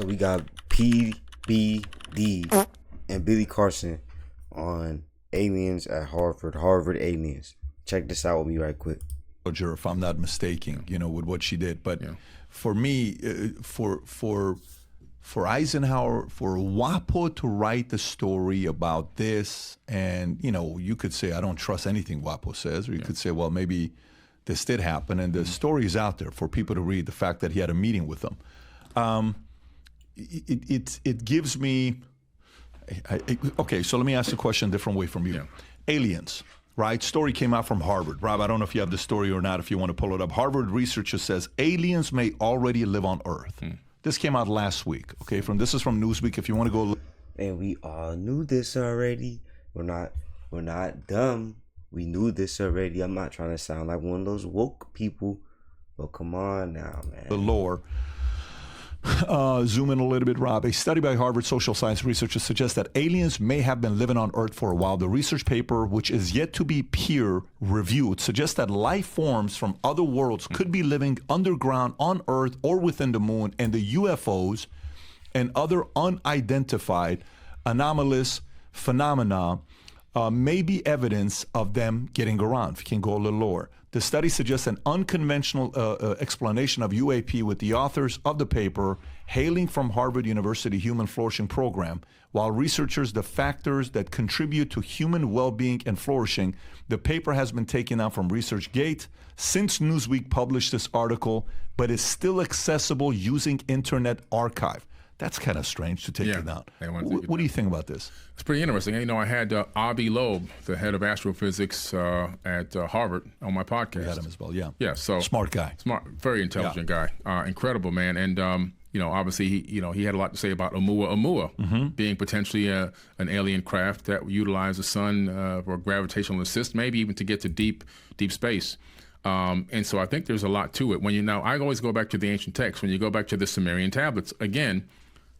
So we got PBD and Billy Carson on aliens at Harvard aliens. Check this out with me right quick. If I'm not mistaken, with what she did. But for me, for Eisenhower, for WAPO to write the story about this, and you could say I don't trust anything WAPO says, or you could say, well, maybe this did happen, and the story is out there for people to read. The fact that he had a meeting with them, it gives me. Okay, so let me ask the question a different way from you. Aliens. Right? Story came out from Harvard. Rob, I don't know if you have the story or not, if you want to pull it up. Harvard researcher says aliens may already live on Earth. This came out last week. Okay, this is from Newsweek. If you want to go look. And we all knew this already. We're not dumb. We knew this already. I'm not trying to sound like one of those woke people, but come on now, man. The lore. Zoom in a little bit, Rob. A study by Harvard social science researchers suggests that aliens may have been living on Earth for a while. The research paper, which is yet to be peer-reviewed, suggests that life forms from other worlds could be living underground on Earth or within the moon, and the UFOs and other unidentified anomalous phenomena may be evidence of them getting around. If you can go a little lower. The study suggests an unconventional explanation of UAP, with the authors of the paper hailing from Harvard University Human Flourishing Program. While researchers the factors that contribute to human well-being and flourishing, the paper has been taken out from ResearchGate since Newsweek published this article, but is still accessible using Internet Archive. That's kind of strange to take it down. What do you think about this? It's pretty interesting. I had Avi Loeb, the head of astrophysics at Harvard, on my podcast. We had him as well, Yeah, so smart guy. Smart, very intelligent guy. Incredible, man. And, obviously, he had a lot to say about Oumuamua being potentially an alien craft that would utilize the sun for gravitational assist, maybe even to get to deep space. And so I think there's a lot to it. I always go back to the ancient texts. When you go back to the Sumerian tablets, again,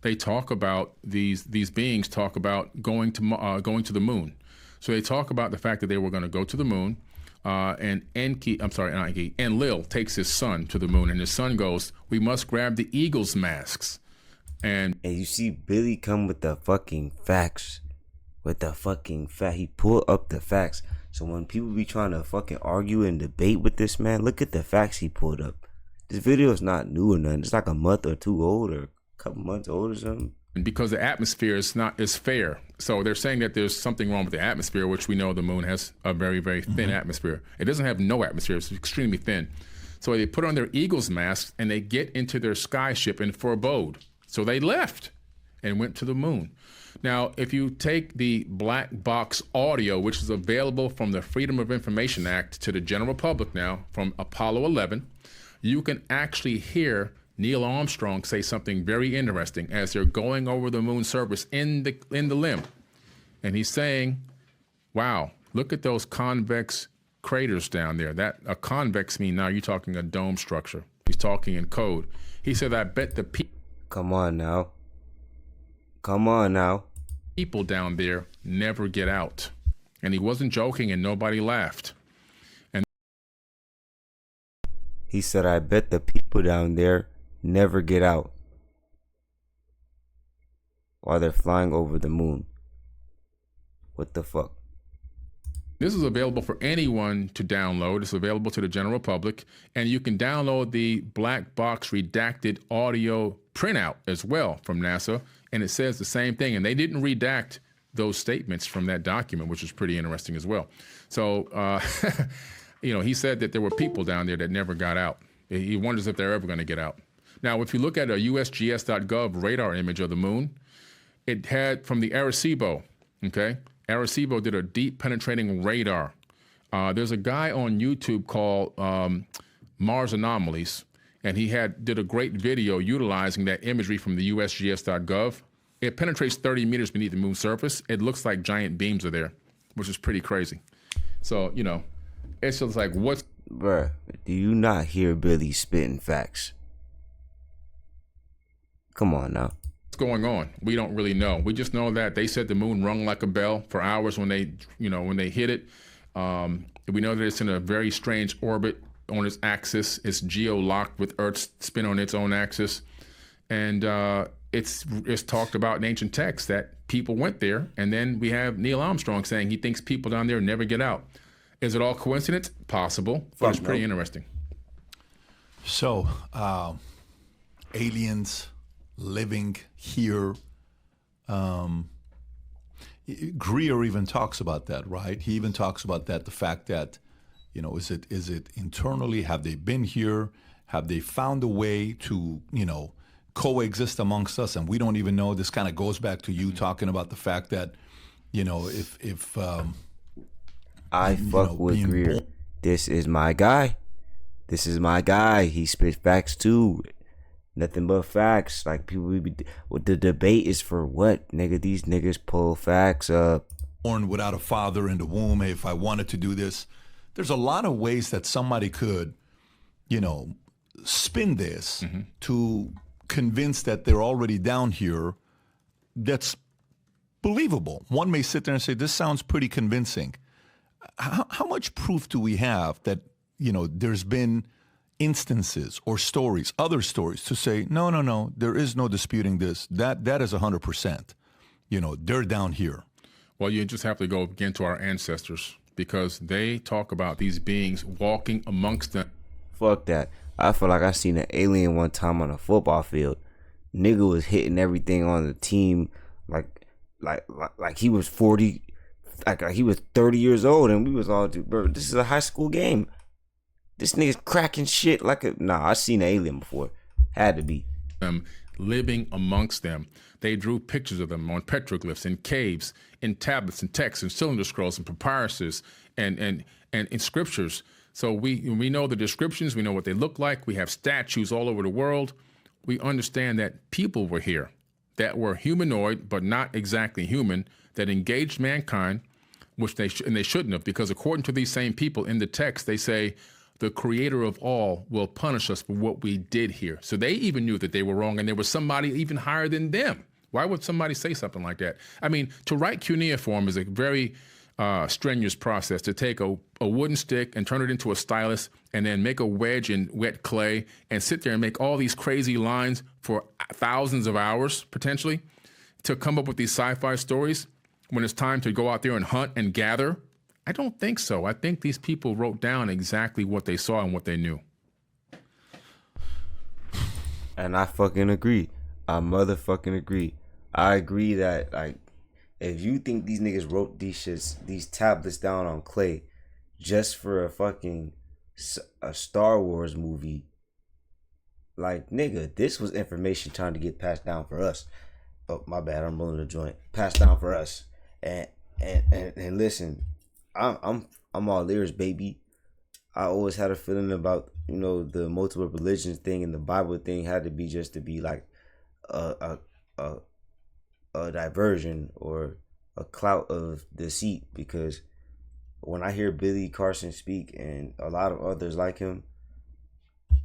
they talk about these beings talk about going to the moon. So they talk about the fact that they were going to go to the moon, and Enlil takes his son to the moon, and his son goes, "We must grab the eagle's masks." And you see Billy come with the fucking facts. He pulled up the facts. So when people be trying to fucking argue and debate with this man, look at the facts he pulled up. This video is not new or nothing. It's like a month or two old, or couple months old or something. And because the atmosphere is fair, so they're saying that there's something wrong with the atmosphere, which we know the moon has a very, very thin atmosphere. It doesn't have no atmosphere; it's extremely thin. So they put on their eagle's masks and they get into their skyship and forebode. So they left and went to the moon. Now, if you take the black box audio, which is available from the Freedom of Information Act to the general public now from Apollo 11, you can actually hear Neil Armstrong say something very interesting as they're going over the moon surface in the limb. And he's saying, wow, look at those convex craters down there. That a convex mean now you're talking a dome structure. He's talking in code. He said, I bet the people. Come on now. People down there never get out. And he wasn't joking, and nobody laughed. And he said, I bet the people down there never get out while they're flying over the moon. What the fuck? This is available for anyone to download. It's available to the general public, and you can download the black box redacted audio printout as well from NASA, and it says the same thing. And they didn't redact those statements from that document, which is pretty interesting as well. So, he said that there were people down there that never got out. He wonders if they're ever going to get out. Now, if you look at a USGS.gov radar image of the moon, it had from the Arecibo, okay? Arecibo did a deep penetrating radar. There's a guy on YouTube called Mars Anomalies, and he did a great video utilizing that imagery from the USGS.gov. It penetrates 30 meters beneath the moon's surface. It looks like giant beams are there, which is pretty crazy. So, it's just like, what's... Bruh, do you not hear Billy spitting facts? Come on now. What's going on? We don't really know. We just know that they said the moon rung like a bell for hours when they hit it. We know that it's in a very strange orbit on its axis. It's geo-locked with Earth's spin on its own axis. And it's talked about in ancient texts that people went there. And then we have Neil Armstrong saying he thinks people down there never get out. Is it all coincidence? Possible, but it's pretty interesting. So, aliens living here. Greer even talks about that, right? He even talks about that, the fact that, is it internally? Have they been here? Have they found a way to, coexist amongst us? And we don't even know. This kind of goes back to you talking about the fact that, if I fuck with Greer. This is my guy. This is my guy. He spits facts too. Nothing but facts. Like people be, the debate is for what, nigga? These niggas pull facts up. Born without a father in the womb. Hey, if I wanted to do this, there's a lot of ways that somebody could, spin this to convince that they're already down here. That's believable. One may sit there and say, this sounds pretty convincing. How much proof do we have that, there's been instances or stories, other stories to say, no, there is no disputing this. That is 100%. They're down here. Well, you just have to go again to our ancestors because they talk about these beings walking amongst them. Fuck that. I feel like I seen an alien one time on a football field. Nigga was hitting everything on the team like he was 40, like he was 30 years old, and we was all, bro, this is a high school game. This nigga's cracking shit like a... Nah, I seen an alien before. Had to be. Living amongst them. They drew pictures of them on petroglyphs, in caves, in tablets, and texts, and cylinder scrolls, and papyruses, and in scriptures. So we know the descriptions. We know what they look like. We have statues all over the world. We understand that people were here that were humanoid, but not exactly human, that engaged mankind, which they shouldn't have, because according to these same people in the text, they say, the creator of all will punish us for what we did here. So they even knew that they were wrong, and there was somebody even higher than them. Why would somebody say something like that? I mean, to write cuneiform is a very strenuous process, to take a wooden stick and turn it into a stylus and then make a wedge in wet clay and sit there and make all these crazy lines for thousands of hours, potentially, to come up with these sci-fi stories when it's time to go out there and hunt and gather. I don't think so. I think these people wrote down exactly what they saw and what they knew. And I fucking agree. I motherfucking agree. I agree that, like, if you think these niggas wrote these tablets down on clay just for a Star Wars movie, like, nigga, this was information trying to get passed down for us. Oh, my bad. I'm rolling the joint. Passed down for us. And listen, I'm all ears, baby. I always had a feeling about, the multiple religions thing and the Bible thing had to be just to be like a diversion or a clout of deceit, because when I hear Billy Carson speak and a lot of others like him,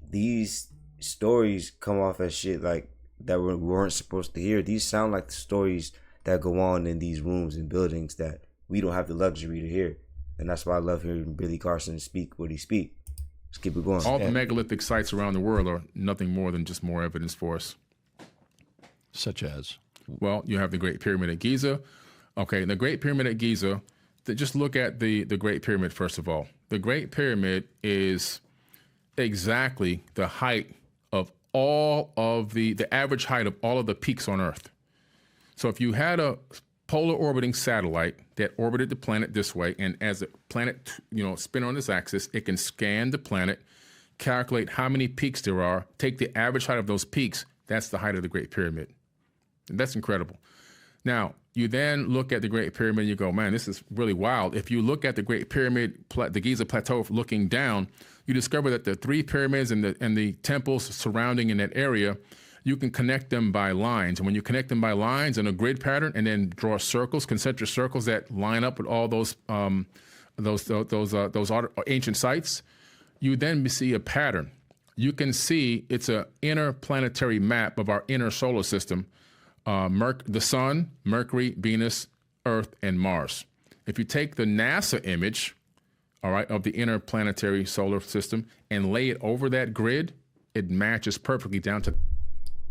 these stories come off as shit like that we weren't supposed to hear. These sound like the stories that go on in these rooms and buildings that we don't have the luxury to hear. And that's why I love hearing Billy Carson speak what he speak. Let's keep it going. All the megalithic sites around the world are nothing more than just more evidence for us. Such as? Well, you have the Great Pyramid at Giza. Okay, the Great Pyramid at Giza, just look at the Great Pyramid first of all. The Great Pyramid is exactly the height of all of the average height of all of the peaks on Earth. So if you had a polar orbiting satellite that orbited the planet this way, and as the planet, spin on this axis, it can scan the planet, calculate how many peaks there are, take the average height of those peaks. That's the height of the Great Pyramid. And that's incredible. Now, you then look at the Great Pyramid and you go, man, this is really wild. If you look at the Great Pyramid, the Giza Plateau, looking down, you discover that the three pyramids and the temples surrounding in that area, you can connect them by lines. And when you connect them by lines in a grid pattern and then draw circles, concentric circles that line up with all those ancient sites, you then see a pattern. You can see it's an interplanetary map of our inner solar system. The Sun, Mercury, Venus, Earth, and Mars. If you take the NASA image, all right, of the interplanetary solar system and lay it over that grid, it matches perfectly down to.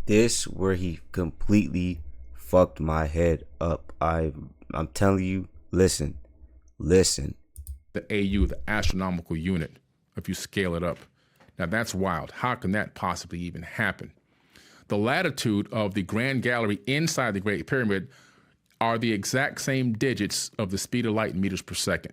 This where he completely fucked my head up. I'm telling you, listen. The AU, the astronomical unit, if you scale it up. Now that's wild. How can that possibly even happen? The latitude of the Grand Gallery inside the Great Pyramid are the exact same digits of the speed of light in meters per second.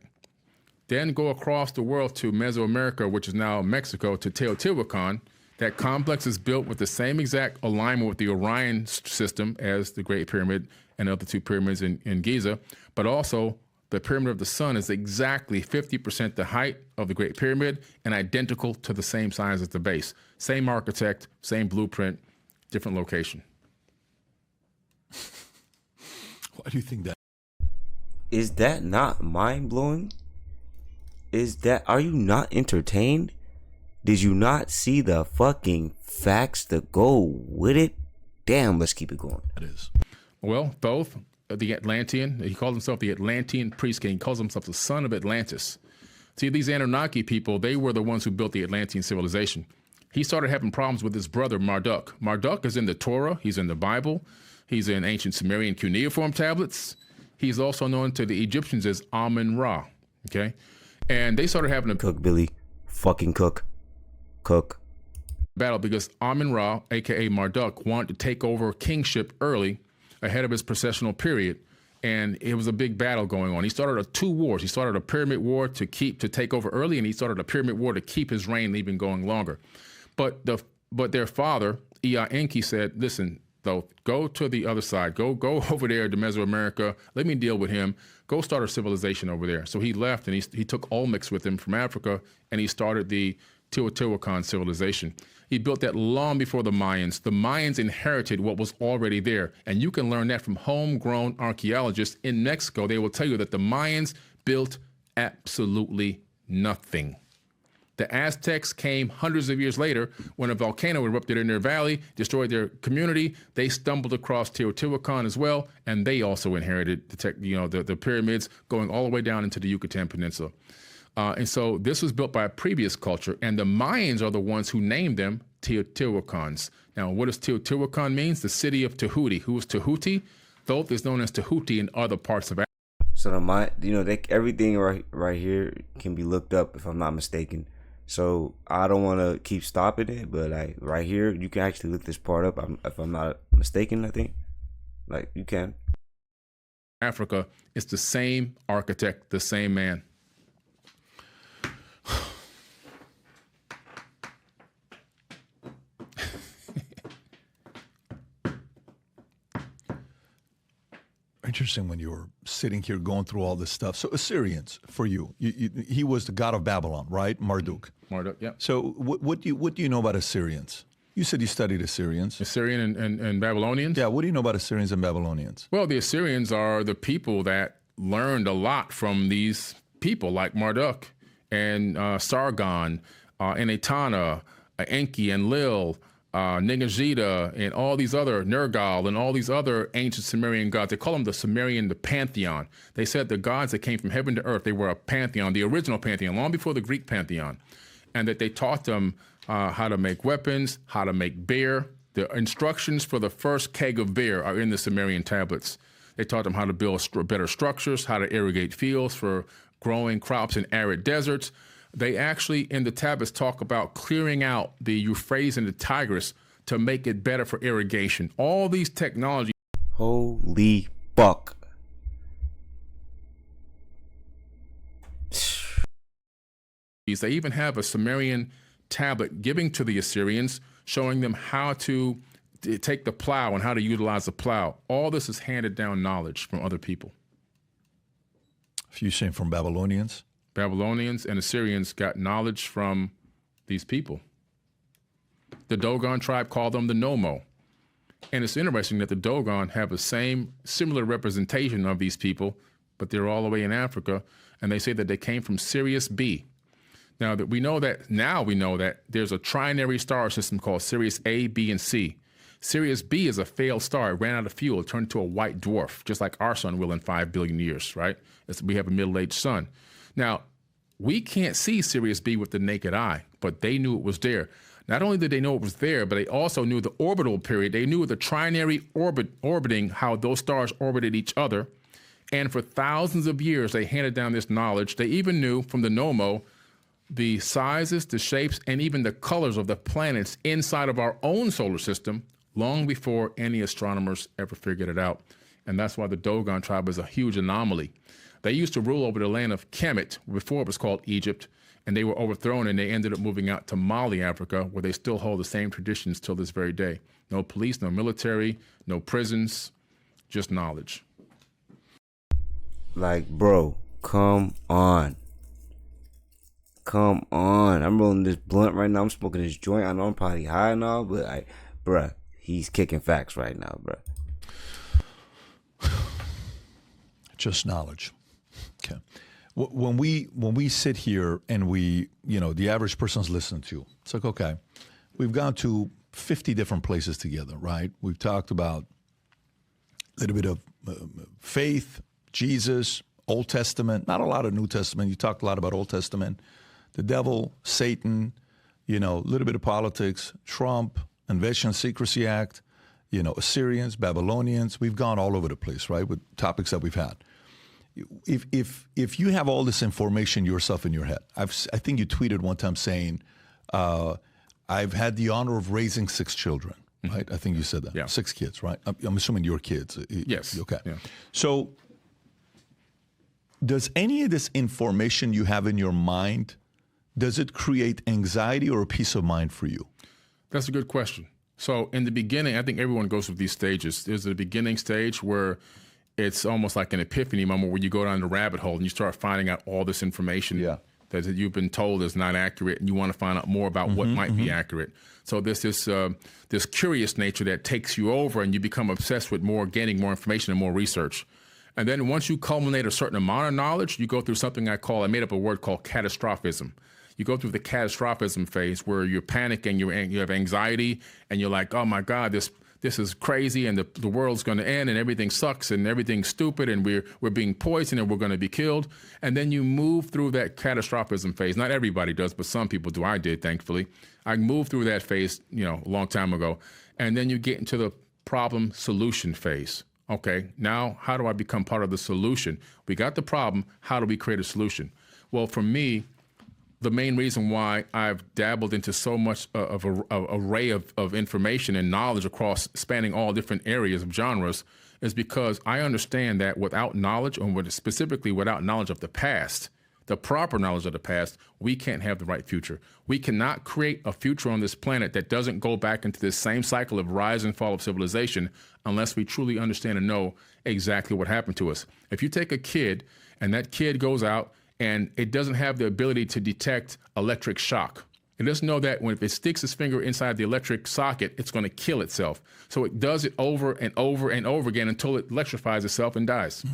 Then go across the world to Mesoamerica, which is now Mexico, to Teotihuacan. That complex is built with the same exact alignment with the Orion system as the Great Pyramid and the other two pyramids in Giza, but also the Pyramid of the Sun is exactly 50% the height of the Great Pyramid and identical to the same size as the base. Same architect, same blueprint, different location. Why do you think that? Is that not mind-blowing? Are you not entertained? Did you not see the fucking facts that go with it? Damn, let's keep it going. It is. Well, both the Atlantean, he calls himself the Atlantean priest king. He calls himself the son of Atlantis. See, these Anunnaki people, they were the ones who built the Atlantean civilization. He started having problems with his brother Marduk. Marduk is in the Torah. He's in the Bible. He's in ancient Sumerian cuneiform tablets. He's also known to the Egyptians as Amun-Ra. Okay, and they started having a Cook, Billy. Fucking cook. Battle because Amun-Ra, aka Marduk, wanted to take over kingship early, ahead of his processional period, and it was a big battle going on. He started two wars. He started a pyramid war to take over early, and he started a pyramid war to keep his reign even going longer. But their father, Ea Enki, said, "Listen, though, go to the other side. Go over there to Mesoamerica. Let me deal with him. Go start a civilization over there." So he left, and he took Olmecs with him from Africa, and he started the Teotihuacan civilization. He built that long before the Mayans. The Mayans inherited what was already there, and you can learn that from homegrown archaeologists in Mexico. They will tell you that the Mayans built absolutely nothing. The Aztecs came hundreds of years later when a volcano erupted in their valley, destroyed their community. They stumbled across Teotihuacan as well, and they also inherited the pyramids going all the way down into the Yucatan Peninsula. And so this was built by a previous culture, and the Mayans are the ones who named them Teotihuacans. Now, what does Teotihuacan mean? The city of Tehuti. Who is Tehuti? Thoth is known as Tehuti in other parts of Africa. So everything right here can be looked up if I'm not mistaken. So I don't want to keep stopping it, but like right here, you can actually look this part up. If I'm not mistaken, I think like you can. Africa, it's the same architect, the same man. Interesting when you were sitting here going through all this stuff. So Assyrians, for you, he was the god of Babylon, right? Marduk. Marduk, yeah. So what do you know about Assyrians? You said you studied Assyrians. Assyrian and Babylonians? Yeah, what do you know about Assyrians and Babylonians? Well, the Assyrians are the people that learned a lot from these people like Marduk and Sargon, and Etana, Enki and Lil, Ningajita, and all these other, Nergal, and all these other ancient Sumerian gods. They call them the pantheon. They said the gods that came from heaven to earth, they were a pantheon, the original pantheon, long before the Greek pantheon. And that they taught them how to make weapons, how to make beer. The instructions for the first keg of beer are in the Sumerian tablets. They taught them how to build better structures, how to irrigate fields for growing crops in arid deserts. They actually, in the tablets, talk about clearing out the Euphrates and the Tigris to make it better for irrigation. All these technologies. Holy fuck. They even have a Sumerian tablet giving to the Assyrians, showing them how to take the plow and how to utilize the plow. All this is handed down knowledge from other people. You saying from Babylonians? Babylonians and Assyrians got knowledge from these people. The Dogon tribe called them the Nomo. And it's interesting that the Dogon have the similar representation of these people, but they're all the way in Africa, and they say that they came from Sirius B. Now we know that there's a trinary star system called Sirius A, B, and C. Sirius B is a failed star. It ran out of fuel. It turned into a white dwarf, just like our sun will in 5 billion years, right? We have a middle-aged sun. Now, we can't see Sirius B with the naked eye, but they knew it was there. Not only did they know it was there, but they also knew the orbital period. They knew the trinary orbiting, how those stars orbited each other. And for thousands of years, they handed down this knowledge. They even knew from the NOMO the sizes, the shapes, and even the colors of the planets inside of our own solar system long before any astronomers ever figured it out. And that's why the Dogon tribe is a huge anomaly. They used to rule over the land of Kemet before it was called Egypt, and they were overthrown, and they ended up moving out to Mali, Africa, where they still hold the same traditions till this very day. No police, no military, no prisons, just knowledge. Like, bro, come on. Come on. I'm rolling this blunt right now. I'm smoking this joint. I know I'm probably high and all, but bruh, he's kicking facts right now, bruh. Just knowledge. Okay. When we sit here and we, the average person's listening to, it's like, okay, we've gone to 50 different places together, right? We've talked about a little bit of faith, Jesus, Old Testament, not a lot of New Testament. You talked a lot about Old Testament, the devil, Satan, a little bit of politics, Trump, Invasion and Secrecy Act, Assyrians, Babylonians. We've gone all over the place, right, with topics that we've had. If you have all this information yourself in your head, I think you tweeted one time saying, I've had the honor of raising 6 children, right? I think you said that. Yeah. 6 kids, right? I'm assuming your kids. Yes. Okay. Yeah. So does any of this information you have in your mind, does it create anxiety or a peace of mind for you? That's a good question. So in the beginning, I think everyone goes through these stages. There's the beginning stage where it's almost like an epiphany moment where you go down the rabbit hole and you start finding out all this information that you've been told is not accurate, and you want to find out more about what might be accurate. So there's this curious nature that takes you over, and you become obsessed with gaining more information and more research. And then once you culminate a certain amount of knowledge, you go through something I made up a word called catastrophism. You go through the catastrophism phase where you're panicking, you have anxiety, and you're like, oh my God, this is crazy, and the world's going to end, and everything sucks, and everything's stupid, and we're being poisoned, and we're going to be killed. And then you move through that catastrophism phase. Not everybody does, but some people do. I did, thankfully. I moved through that phase, a long time ago. And then you get into the problem solution phase. Okay, now how do I become part of the solution? We got the problem. How do we create a solution? Well, for me, the main reason why I've dabbled into so much of an array of information and knowledge across spanning all different areas of genres is because I understand that without knowledge, or specifically without knowledge of the past, the proper knowledge of the past, we can't have the right future. We cannot create a future on this planet that doesn't go back into this same cycle of rise and fall of civilization unless we truly understand and know exactly what happened to us. If you take a kid and that kid goes out and it doesn't have the ability to detect electric shock. It doesn't know that if it sticks its finger inside the electric socket, it's going to kill itself. So it does it over and over and over again until it electrifies itself and dies.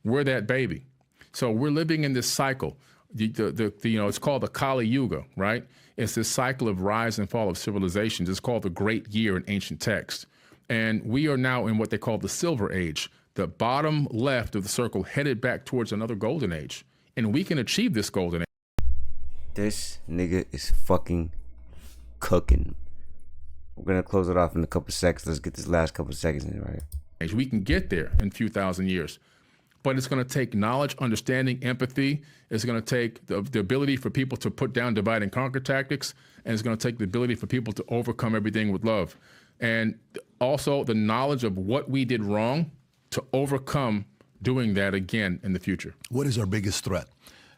We're that baby. So we're living in this cycle. It's called the Kali Yuga, right? It's this cycle of rise and fall of civilizations. It's called the Great Year in ancient texts. And we are now in what they call the Silver Age, the bottom left of the circle headed back towards another golden age. And we can achieve this golden age. This nigga is fucking cooking. We're going to close it off in a couple seconds. Let's get this last couple seconds in right here. We can get there in a few thousand years. But it's going to take knowledge, understanding, empathy. It's going to take the ability for people to put down divide and conquer tactics. And it's going to take the ability for people to overcome everything with love. And also the knowledge of what we did wrong to overcome doing that again in the future. What is our biggest threat?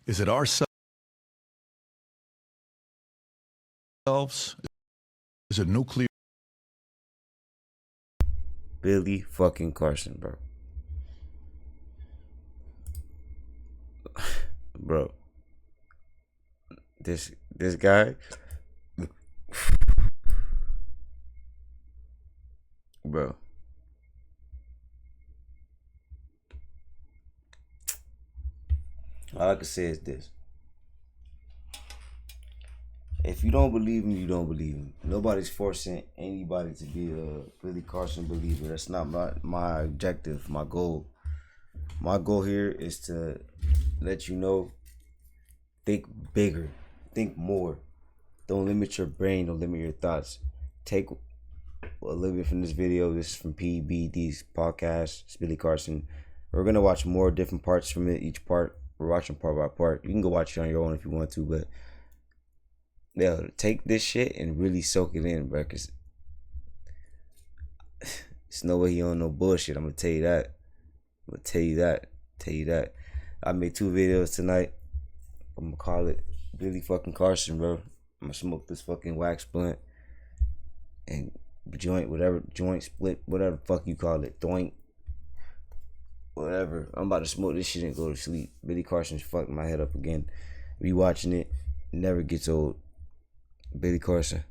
Is it ourselves? Is it nuclear? Billy fucking Carson, bro. Bro. This guy. Bro. All I can say is this. If you don't believe him, you don't believe him. Nobody's forcing anybody to be a Billy Carson believer. That's not my objective, my goal. My goal here is to let you know, think bigger, think more, Don't limit your brain. Don't limit your thoughts. Take a little bit from this video. This is from PBD's podcast. It's Billy Carson. We're gonna watch more different parts from it. Each part, we're watching part by part. You can go watch it on your own if you want to, but yeah, take this shit and really soak it in, bro. Cause it's no way he on no bullshit. I'm gonna tell you that. Tell you that. I made 2 videos tonight. I'm gonna call it Billy fucking Carson, bro. I'm gonna smoke this fucking wax blunt and joint split, whatever the fuck you call it, doink, whatever. I'm about to smoke this shit and go to sleep. Billy Carson's fucked my head up again. Rewatching it never gets old. Billy Carson.